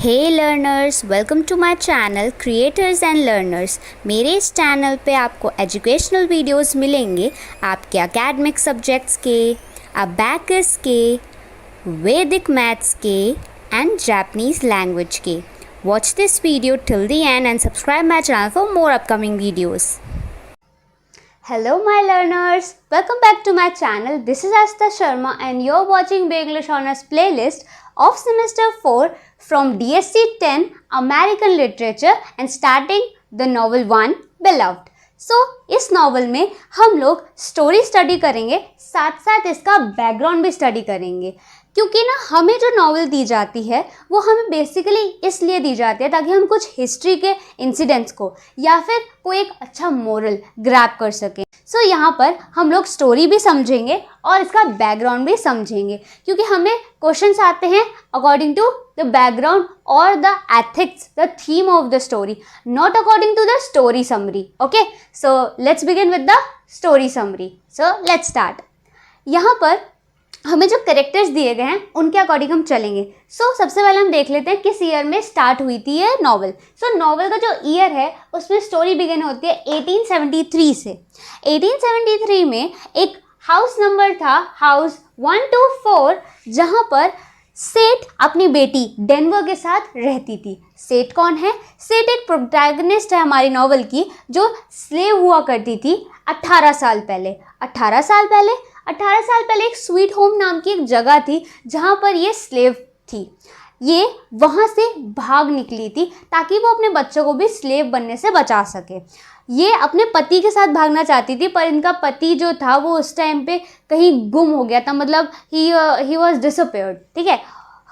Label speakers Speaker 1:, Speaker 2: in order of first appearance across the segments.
Speaker 1: Hey learners, welcome to my channel creators and learners. मेरे इस channel पे आपको एजुकेशनल वीडियोस मिलेंगे आपके एकेडमिक सब्जेक्ट्स के, अबैकस के, वैदिक मैथ्स के एंड जापानीज़ लैंग्वेज के। Watch this video till the end and subscribe my channel for more upcoming videos. Hello my learners, welcome back to my channel. This is Asta Sharma and you're watching English Honors playlist of semester 4 from DSC 10 American Literature and starting the novel 1 Beloved. So इस novel में हम लोग story study करेंगे, साथ साथ इसका background भी study करेंगे, क्योंकि ना हमें जो नॉवल दी जाती है वो हमें बेसिकली इसलिए दी जाती है ताकि हम कुछ हिस्ट्री के इंसिडेंट्स को या फिर कोई एक अच्छा मोरल ग्रैब कर सकें। सो यहाँ पर हम लोग स्टोरी भी समझेंगे और इसका बैकग्राउंड भी समझेंगे, क्योंकि हमें क्वेश्चंस आते हैं अकॉर्डिंग टू द बैकग्राउंड और the ethics, the theme of the story, not according to the story summary. Okay, so let's begin with the story summary. So let's start. यहाँ पर हमें जो कैरेक्टर्स दिए गए हैं उनके अकॉर्डिंग हम चलेंगे। सबसे पहले हम देख लेते हैं किस ईयर में स्टार्ट हुई थी ये नॉवल। नॉवल का जो ईयर है उसमें स्टोरी बिगिन होती है 1873 से। 1873 में एक हाउस नंबर था, हाउस 124, जहाँ पर सेठ अपनी बेटी डेनवर के साथ रहती थी। सेठ कौन है? सेठ एक प्रोटैगनिस्ट है हमारी नॉवल की, जो स्लेव हुआ करती थी 18 साल पहले। 18 साल पहले एक स्वीट होम नाम की एक जगह थी जहाँ पर ये स्लेव थी। ये वहाँ से भाग निकली थी ताकि वो अपने बच्चों को भी स्लेव बनने से बचा सके। ये अपने पति के साथ भागना चाहती थी, पर इनका पति जो था वो उस टाइम पे कहीं गुम हो गया था, मतलब ही वॉज डिसअपियर्ड। ठीक है,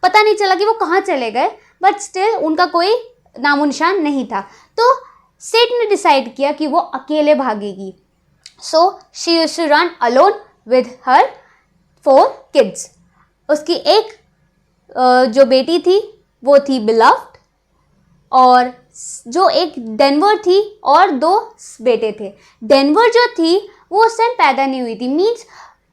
Speaker 1: पता नहीं चला कि वो कहाँ चले गए, बट स्टिल उनका कोई नामो निशान नहीं था। तो सेठ ने डिसाइड किया कि वो अकेले भागेगी। So she used to run alone with her 4 kids. उसकी एक जो बेटी थी वो थी बिलव्ड, और जो एक डेनवर थी और 2 बेटे थे। डेनवर जो थी वो उस टाइम पैदा नहीं हुई थी, मीन्स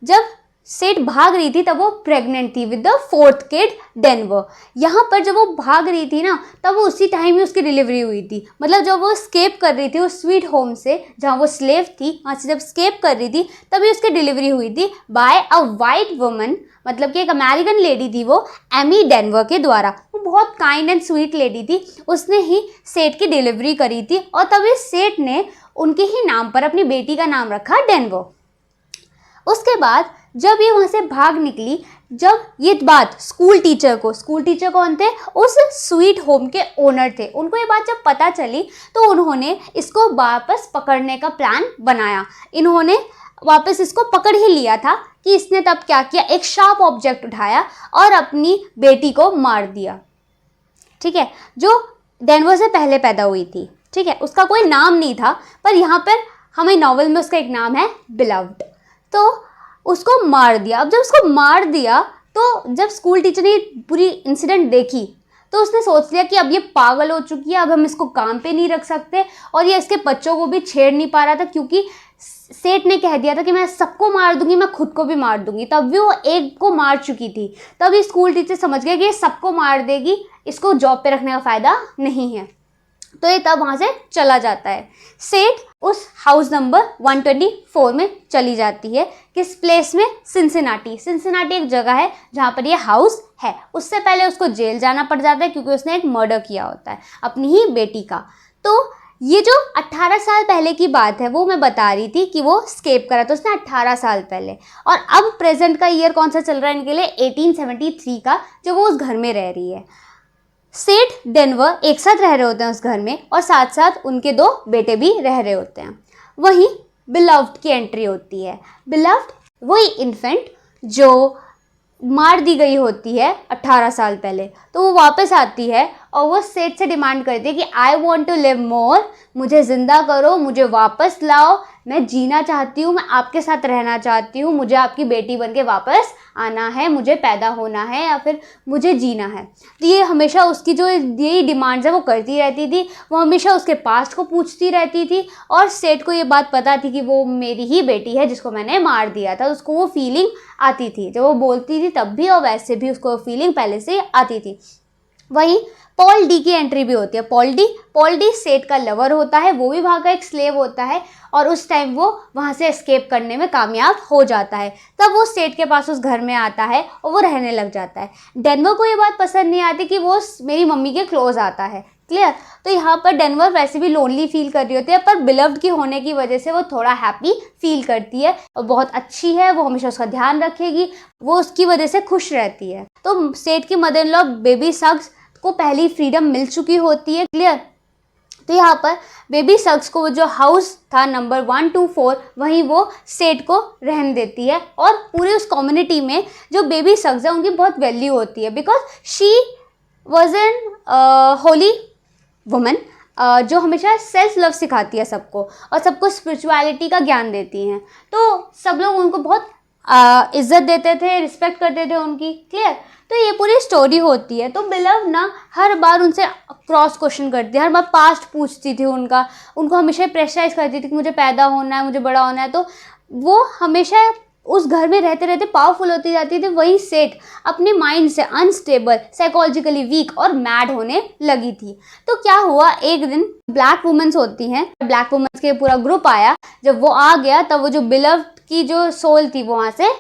Speaker 1: जब सेठ भाग रही थी तब वो प्रेग्नेंट थी with the 4th kid Denver. यहाँ पर जब वो भाग रही थी ना, तब वो उसी टाइम में उसकी डिलीवरी हुई थी। मतलब जब वो स्केप कर रही थी उस स्वीट होम से जहाँ वो स्लेव थी, वहाँ से जब स्केप कर रही थी तभी उसकी डिलीवरी हुई थी बाय अ वाइट वुमन, मतलब कि एक अमेरिकन लेडी थी वो, एमी डेनवर के द्वारा। वो बहुत काइंड एंड स्वीट लेडी थी, उसने ही सेठ की डिलीवरी करी थी और तभी सेठ ने उनके ही नाम पर अपनी बेटी का नाम रखा डेनवर। उसके बाद जब ये वहाँ से भाग निकली, जब ये बात स्कूल टीचर कौन थे? उस स्वीट होम के ओनर थे। उनको ये बात जब पता चली तो उन्होंने इसको वापस पकड़ने का प्लान बनाया। इन्होंने वापस इसको पकड़ ही लिया था कि इसने तब क्या किया, एक शार्प ऑब्जेक्ट उठाया और अपनी बेटी को मार दिया। ठीक है, जो डेनवर से पहले पैदा हुई थी। ठीक है, उसका कोई नाम नहीं था, पर यहाँ पर हमें नॉवल में उसका एक नाम है बिलव्ड। तो उसको मार दिया। अब जब उसको मार दिया तो जब स्कूल टीचर ने पूरी इंसिडेंट देखी तो उसने सोच लिया कि अब ये पागल हो चुकी है, अब हम इसको काम पे नहीं रख सकते, और ये इसके बच्चों को भी छेड़ नहीं पा रहा था, क्योंकि सेठ ने कह दिया था कि मैं सबको मार दूंगी, मैं खुद को भी मार दूंगी। तब भी वो एक को मार चुकी थी। तब ये स्कूल टीचर समझ गया कि ये सबको मार देगी, इसको जॉब पे रखने का फ़ायदा नहीं है। तो ये तब वहाँ से चला जाता है। सेठ उस हाउस नंबर 124 में चली जाती है। किस प्लेस में? सिंसिनाटी एक जगह है जहाँ पर ये हाउस है। उससे पहले उसको जेल जाना पड़ जाता है क्योंकि उसने एक मर्डर किया होता है अपनी ही बेटी का। तो ये जो 18 साल पहले की बात है वो मैं बता रही थी कि वो स्केप करा था उसने 18 साल पहले। और अब प्रेजेंट का ईयर कौन सा चल रहा है इनके लिए? 1873 का, जब वो उस घर में रह रही है। सेठ डेनवर एक साथ रह रहे होते हैं उस घर में, और साथ साथ उनके 2 बेटे भी रह रहे होते हैं। वहीं बिलव्ड की एंट्री होती है। बिलव्ड वही इन्फेंट जो मार दी गई होती है 18 साल पहले, तो वो वापस आती है और वो सेठ से डिमांड करती है कि I want to live more, मुझे ज़िंदा करो, मुझे वापस लाओ, मैं जीना चाहती हूँ, मैं आपके साथ रहना चाहती हूँ, मुझे आपकी बेटी बन के वापस आना है, मुझे पैदा होना है या फिर मुझे जीना है। तो ये हमेशा उसकी जो यही डिमांड्स है वो करती रहती थी। वो हमेशा उसके पास्ट को पूछती रहती थी, और सेठ को ये बात पता थी कि वो मेरी ही बेटी है जिसको मैंने मार दिया था। उसको वो फीलिंग आती थी, जब वो बोलती थी तब भी और वैसे भी उसको फीलिंग पहले से आती थी। वहीं पॉल डी की एंट्री भी होती है। पॉल डी सेठ का लवर होता है, वो भी वहाँ का एक स्लेव होता है और उस टाइम वो वहाँ से एस्केप करने में कामयाब हो जाता है। तब वो सेठ के पास उस घर में आता है और वो रहने लग जाता है। डेनवर को ये बात पसंद नहीं आती कि वो मेरी मम्मी के क्लोज आता है, क्लियर। तो यहाँ पर डेनवर वैसे भी लोनली फील कर रही होती है, पर बिलव्ड की होने की वजह से वो थोड़ा हैप्पी फील करती है और बहुत अच्छी है, वो हमेशा उसका ध्यान रखेगी, वो उसकी वजह से खुश रहती है। तो सेठ की मदर इन लॉ बेबी सग्स को पहली फ्रीडम मिल चुकी होती है, क्लियर। तो यहाँ पर बेबी सग्स को जो हाउस था नंबर 1 to 4 वहीं वो सेठ को रहने देती है और पूरे उस कम्युनिटी में जो बेबी सग्स है उनकी बहुत वैल्यू होती है, because she was an Holi woman जो हमेशा सेल्फ लव सिखाती है सबको और सबको स्पिरिचुअलिटी का ज्ञान देती हैं। तो सब लोग उनको बहुत इज्जत देते थे, रिस्पेक्ट करते थे उनकी, क्लियर। तो ये पूरी स्टोरी होती है। तो बिलव ना हर बार उनसे क्रॉस क्वेश्चन करती है, हर बार पास्ट पूछती थी उनको हमेशा प्रेशराइज करती थी कि मुझे पैदा होना है, मुझे बड़ा होना है। तो वो हमेशा उस घर में रहते रहते पावरफुल होती जाती थी। वही सेठ अपने माइंड से अनस्टेबल, साइकोलॉजिकली वीक और मैड होने लगी थी। तो क्या हुआ, एक दिन ब्लैक वुमेन्स होती हैं, ब्लैक वुमेन्स के पूरा ग्रुप आया। जब वो आ गया तब वो जो बिलव की जो सोल थी वो वहाँ से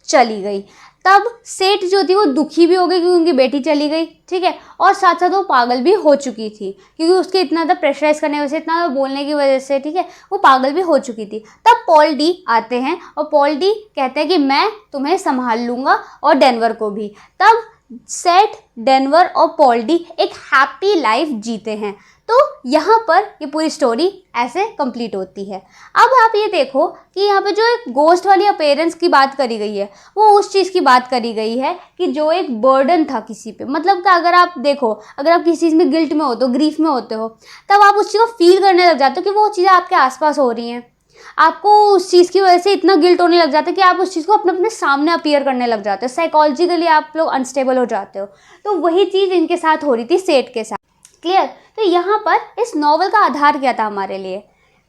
Speaker 1: चली गई। तब सेठ जो थी वो दुखी भी हो गई क्योंकि उनकी बेटी चली गई, ठीक है, और साथ साथ वो पागल भी हो चुकी थी क्योंकि उसके इतना ज़्यादा प्रेशराइज करने की वजह से, इतना बोलने की वजह से, ठीक है, वो पागल भी हो चुकी थी। तब पॉल डी आते हैं और पॉल डी कहते हैं कि मैं तुम्हें संभाल लूँगा और डेनवर को भी। तब सेठ, डेनवर और पॉल डी एक हैप्पी लाइफ जीते हैं। तो यहाँ पर ये पूरी स्टोरी ऐसे कंप्लीट होती है। अब आप ये देखो कि यहाँ पे जो एक गोस्ट वाली अपीयरेंस की बात करी गई है वो उस चीज़ की बात करी गई है कि जो एक बर्डन था किसी पे, मतलब कि अगर आप देखो, अगर आप किसी चीज़ में गिल्ट में होते हो, ग्रीफ में होते हो, तब आप उस चीज़ को फील करने लग जाते हो कि वो चीज़ें आपके आसपास हो रही हैं। आपको उस चीज़ की वजह से इतना गिल्ट होने लग जाता है कि आप उस चीज़ को अपने अपने सामने अपीयर करने लग जाते हो, साइकोलॉजिकली आप लोग अनस्टेबल हो जाते हो। तो वही चीज़ इनके साथ हो रही थी, सेठ के साथ, क्लियर। तो यहाँ पर इस नॉवल का आधार क्या था हमारे लिए,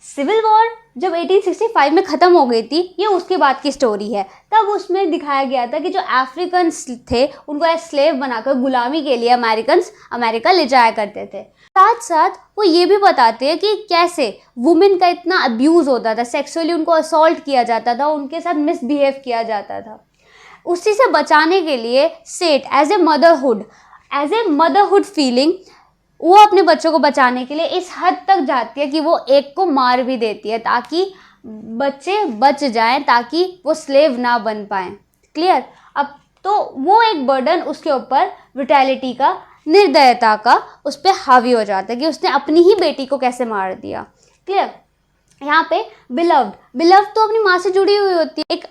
Speaker 1: सिविल वॉर जब 1865 में ख़त्म हो गई थी, ये उसके बाद की स्टोरी है। तब उसमें दिखाया गया था कि जो अफ्रीकन्स थे उनको एज स्लेव बनाकर गुलामी के लिए अमेरिकन्स अमेरिका ले जाया करते थे। साथ साथ वो ये भी बताते हैं कि कैसे वुमेन का इतना अब्यूज़ होता था, सेक्सुअली उनको असॉल्ट किया जाता था, उनके साथ मिसबिहेव किया जाता था। उसी से बचाने के लिए सेठ एज ए मदरहुड फीलिंग वो अपने बच्चों को बचाने के लिए इस हद तक जाती है कि वो एक को मार भी देती है ताकि बच्चे बच जाएं, ताकि वो स्लेव ना बन पाएं, क्लियर। अब तो वो एक बर्डन उसके ऊपर ब्रुटैलिटी का, निर्दयता का उस पर हावी हो जाता है कि उसने अपनी ही बेटी को कैसे मार दिया, क्लियर। यहाँ पे बिलव्ड तो अपनी माँ से जुड़ी हुई होती है, एक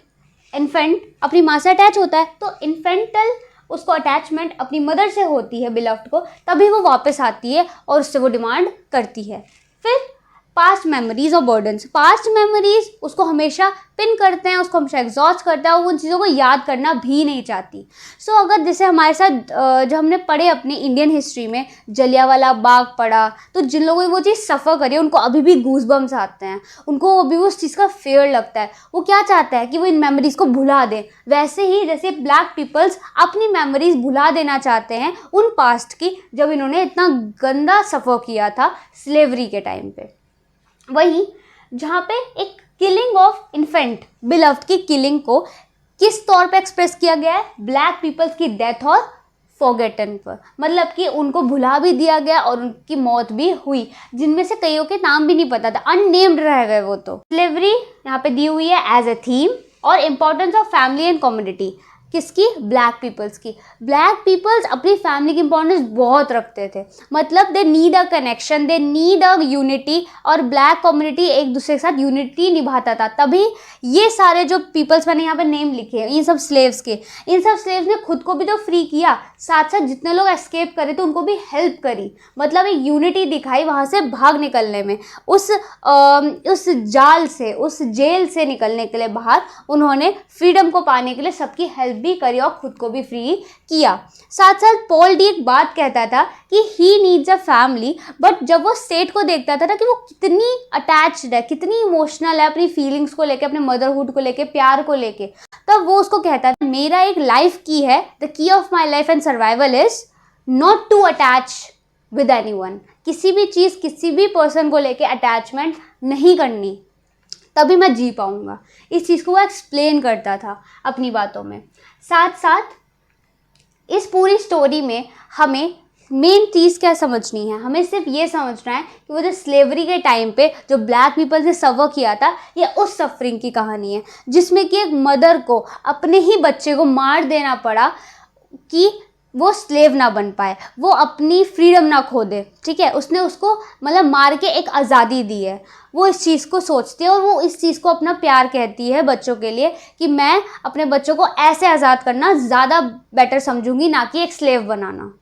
Speaker 1: इन्फेंट अपनी माँ से अटैच होता है, तो इन्फेंटल उसको अटैचमेंट अपनी मदर से होती है बिलव्ड को, तभी वो वापस आती है और उससे वो डिमांड करती है। फिर पास्ट मेमोरीज और बर्डन्स, पास्ट मेमोरीज उसको हमेशा पिन करते हैं, उसको हमेशा एग्जॉस्ट करता है, वो उन चीज़ों को याद करना भी नहीं चाहती। सो अगर जैसे हमारे साथ जो हमने पढ़े अपनी इंडियन हिस्ट्री में जलियांवाला बाग पढ़ा, तो जिन लोगों ने वो चीज़ सफ़र करी है उनको अभी भी गूज़बम्स आते हैं, उनको अभी भी उस चीज़ का फेयर लगता है। वो क्या चाहता है कि वो इन मेमोरीज़ को भुला दें। वैसे ही जैसे ब्लैक पीपल्स अपनी मेमोरीज़ भुला देना चाहते हैं उन पास्ट की, जब इन्होंने इतना गंदा सफ़र किया था स्लेवरी के टाइम पे। वहीं जहाँ पे एक किलिंग ऑफ इन्फेंट, बिलव्ड की किलिंग को किस तौर पे एक्सप्रेस किया गया है, ब्लैक पीपल्स की डेथ और फॉरगेटन पर, मतलब कि उनको भुला भी दिया गया और उनकी मौत भी हुई, जिनमें से कईयों के नाम भी नहीं पता था, अननेम्ड रह गए वो। तो स्लेवरी यहाँ पे दी हुई है एज ए थीम और importance of family and community, किसकी, ब्लैक पीपल्स की। ब्लैक पीपल्स अपनी फैमिली की इंपॉर्टेंस बहुत रखते थे, मतलब they need a connection, they need a unity, और ब्लैक कम्युनिटी एक दूसरे के साथ यूनिटी निभाता था। तभी ये सारे जो पीपल्स मैंने यहाँ पे नेम लिखे हैं, इन सब स्लेव्स के, इन सब स्लेव्स ने खुद को भी तो फ्री किया, साथ साथ जितने लोग एस्केप करे थे उनको भी हेल्प करी, मतलब एक यूनिटी दिखाई वहाँ से भाग निकलने में, उस जाल से, उस जेल से निकलने के लिए बाहर उन्होंने फ्रीडम को पाने के लिए सबकी हेल्प भी करी और खुद को भी फ्री किया। साथ साथ पॉल डी एक बात कहता था कि he needs a family, but जब वो सेठ को देखता था ना कि वो कितनी अटैच्ड है, कितनी इमोशनल है अपनी फीलिंग्स को लेके, अपने मदरहुड को लेके, प्यार को लेके, तब वो उसको कहता था मेरा एक लाइफ की है, the key of my life and survival is not to attach with anyone. किसी भी चीज़, किसी भी पर्सन को लेके अटैचमेंट नहीं करनी, तभी मैं जी पाऊँगा। इस चीज़ को वो एक्सप्लेन करता था अपनी बातों में। साथ साथ इस पूरी स्टोरी में हमें मेन चीज़ क्या समझनी है, हमें सिर्फ ये समझना है कि वो जो स्लेवरी के टाइम पे जो ब्लैक पीपल ने सफ़र किया था, ये उस सफरिंग की कहानी है जिसमें कि एक मदर को अपने ही बच्चे को मार देना पड़ा कि वो स्लेव ना बन पाए, वो अपनी फ्रीडम ना खो दे। ठीक है, उसने उसको मतलब मार के एक आज़ादी दी है। वो इस चीज़ को सोचती है और वो इस चीज़ को अपना प्यार कहती है बच्चों के लिए कि मैं अपने बच्चों को ऐसे आज़ाद करना ज़्यादा बेटर समझूंगी, ना कि एक slave banana.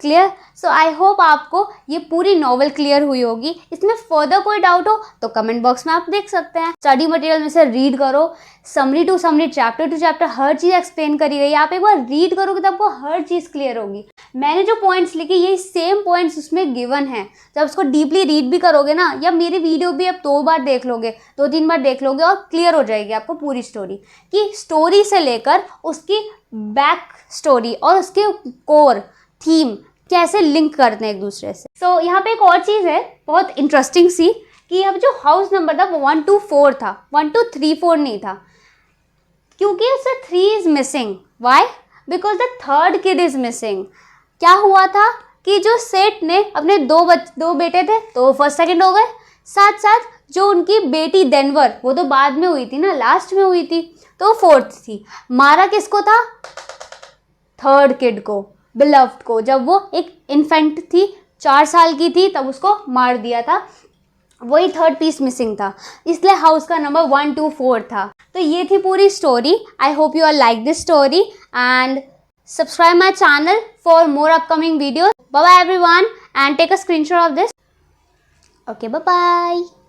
Speaker 1: Clear? So I hope आपको ये पूरी नॉवेल क्लियर हुई होगी। इसमें फर्दर कोई डाउट हो तो कमेंट बॉक्स में आप देख सकते हैं। स्टडी मटेरियल में से रीड करो, summary to summary, chapter to chapter हर चीज़ एक्सप्लेन करी गई है। आप एक बार रीड करोगे तो आपको हर चीज़ क्लियर होगी। मैंने जो पॉइंट्स लिखे यही सेम पॉइंट्स उसमें गिवन है। जब उसको डीपली रीड भी करोगे ना, या मेरी वीडियो भी आप 2 बार देख लोगे, 2-3 बार देख लोगे और क्लियर हो जाएगी आपको पूरी स्टोरी, कि स्टोरी से लेकर उसकी बैक स्टोरी और उसके कोर थीम कैसे लिंक करते हैं एक दूसरे से। सो यहाँ पे एक और चीज़ है बहुत इंटरेस्टिंग सी, कि अब जो हाउस नंबर था वो 1 2 4 था, 1 2 3 4 नहीं था, क्योंकि उससे 3 is missing. Why? Because the third kid is missing. क्या हुआ था कि जो सेठ ने अपने दो बेटे थे तो फर्स्ट सेकंड हो गए, साथ साथ जो उनकी बेटी डेनवर, वो तो बाद में हुई थी ना, लास्ट में हुई थी, तो फोर्थ थी। मारा किसको था? थर्ड किड को, बिलव्ड को। जब वो एक इन्फेंट थी, 4 साल की थी, तब उसको मार दिया था। वही थर्ड पीस मिसिंग था, इसलिए हाउस का नंबर 1 2 4 था। तो ये थी पूरी story. I hope you are like this story and subscribe my channel for more upcoming videos. Bye bye everyone and take a screenshot of this. Okay, bye bye.